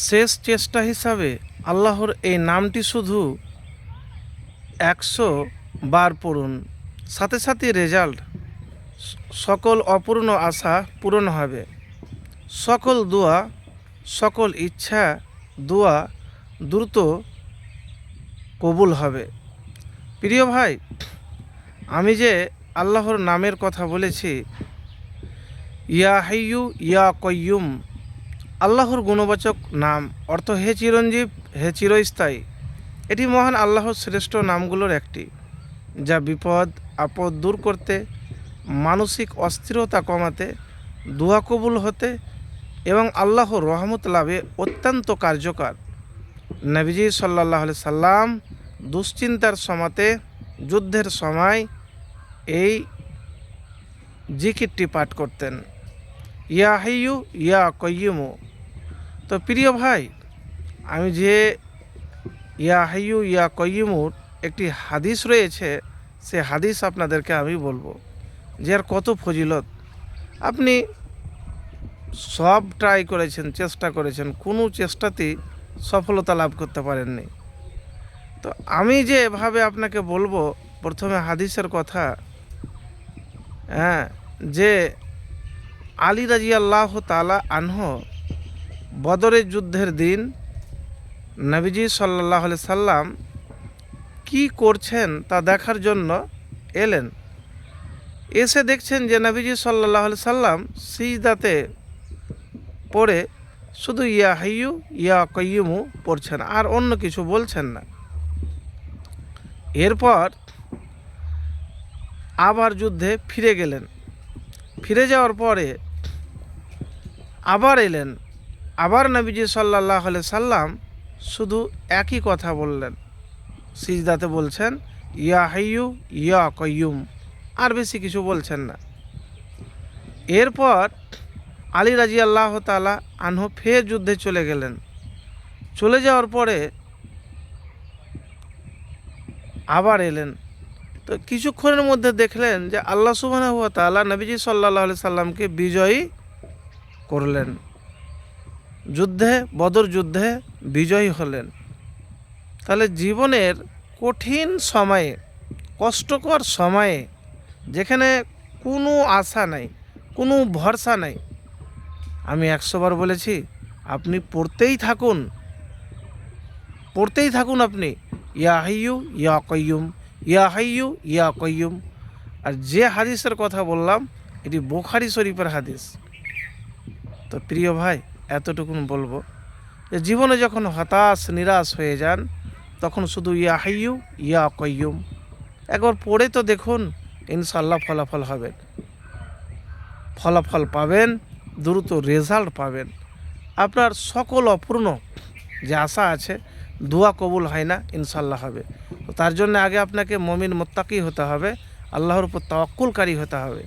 শেষ চেষ্টা হিসাবে আল্লাহর এই নামটি শুধু 100 বার পড়ুন, সাথে সাথে রেজাল্ট, সকল অপূর্ণ আশা পূরণ হবে, সকল দোয়া, সকল ইচ্ছা দোয়া দ্রুত কবুল হবে। প্রিয় ভাই, আমি যে আল্লাহর নামের কথা বলেছি, ইয়া হাইয়ু ইয়া কয়্যুম, আল্লাহর গুণবাচক নাম, অর্থ হে চিরঞ্জীব, হে চিরস্থায়ী। এটি মহান আল্লাহর শ্রেষ্ঠ নামগুলোর একটি, যা বিপদ আপদ দূর করতে, মানসিক অস্থিরতা কমাতে, দোয়া কবুল হতে এবং আল্লাহর রহমত লাভে অত্যন্ত কার্যকর। নবীজি সাল্লাল্লাহু আলাইহি সাল্লাম দুশ্চিন্তার সময়তে, যুদ্ধের সময় এই জিকিরটি পাঠ করতেন, ইয়া হাইয়ু ইয়া কয়্যুমু। তো প্রিয় ভাই, আমি যে ইয়া হাইয়ু ইয়া কয়্যুমুর একটি হাদিস রয়েছে, সে হাদিস আপনাদেরকে আমি বলবো যে আর কত ফজিলত। আপনি সব ট্রাই করেছেন, চেষ্টা করেছেন, কোনো চেষ্টাতেই সফলতা লাভ করতে পারেননি। তো আমি যে এভাবে আপনাকে বলবো, প্রথমে হাদিসের কথা, যে আলী রাদিয়াল্লাহু তাআলা আনহু বদরের যুদ্ধের দিন নবীজি সাল্লাল্লাহু আলাইহি সাল্লাম কি করছেন তা দেখার জন্য এলেন। এসে দেখছেন যে নবীজি সাল্লাল্লাহু আলাইহি সাল্লাম সিজদাতে পড়ে শুধু ইয়া হাইয়ু ইয়া কয়্যুমু পড়ছেন, আর অন্য কিছু বলছেন না। এরপর আবার যুদ্ধে ফিরে গেলেন। ফিরে যাওয়ার পরে আবার এলেন, আবার নবীজি সাল্লাল্লাহু আলাইহি সাল্লাম শুধু একই কথা বললেন, সিজদাতে বলছেন ইয়া হাইয়ু ইয়া কয়্যুম, আর বেশি কিছু বলছেন না। এরপর আলী রাদিয়াল্লাহু তাআলা আনহু ফের যুদ্ধে চলে গেলেন। চলে যাওয়ার পরে আবার এলেন। তো কিছুক্ষণের মধ্যে দেখলেন যে আল্লাহ সুবহানাহু ওয়া তাআলা নবীজি সাল্লাল্লাহু আলাইহি সাল্লামকে বিজয়ী করলেন, যুদ্ধে, বদর যুদ্ধে বিজয়ী হলেন। তাহলে জীবনের কঠিন সময়ে, কষ্টকর সময়ে, যেখানে কোনো আশা নাই, কোনো ভরসা নাই, আমি 100 বার বলেছি, আপনি পড়তেই থাকুন, পড়তেই থাকুন আপনি, ইয়া হাইয়ু ইয়া কয়্যুম, ইয়া হাইয়ু ইয়া কয়্যুম। আর যে হাদিসের কথা বললাম, এটি বুখারী শরীফের হাদিস। তো প্রিয় ভাই, এতটুকুন বলবো যে জীবনে যখন হতাশ নিরাশ হয়ে যান, তখন শুধু ইয়া হাইয়ু ইয়া কয়্যুম একবার পড়ে তো দেখুন, ইনশাআল্লাহ ফলাফল হবে, ফলাফল পাবেন, দ্রুত রেজাল্ট পাবেন। আপনার সকল অপূর্ণ যে আশা আছে, দোয়া কবুল হয় না, ইনশাআল্লাহ হবে। তো তার জন্য আগে আপনাকে মুমিন মুত্তাকি হতে হবে, আল্লাহর উপর তাওয়াক্কুলকারী হতে হবে।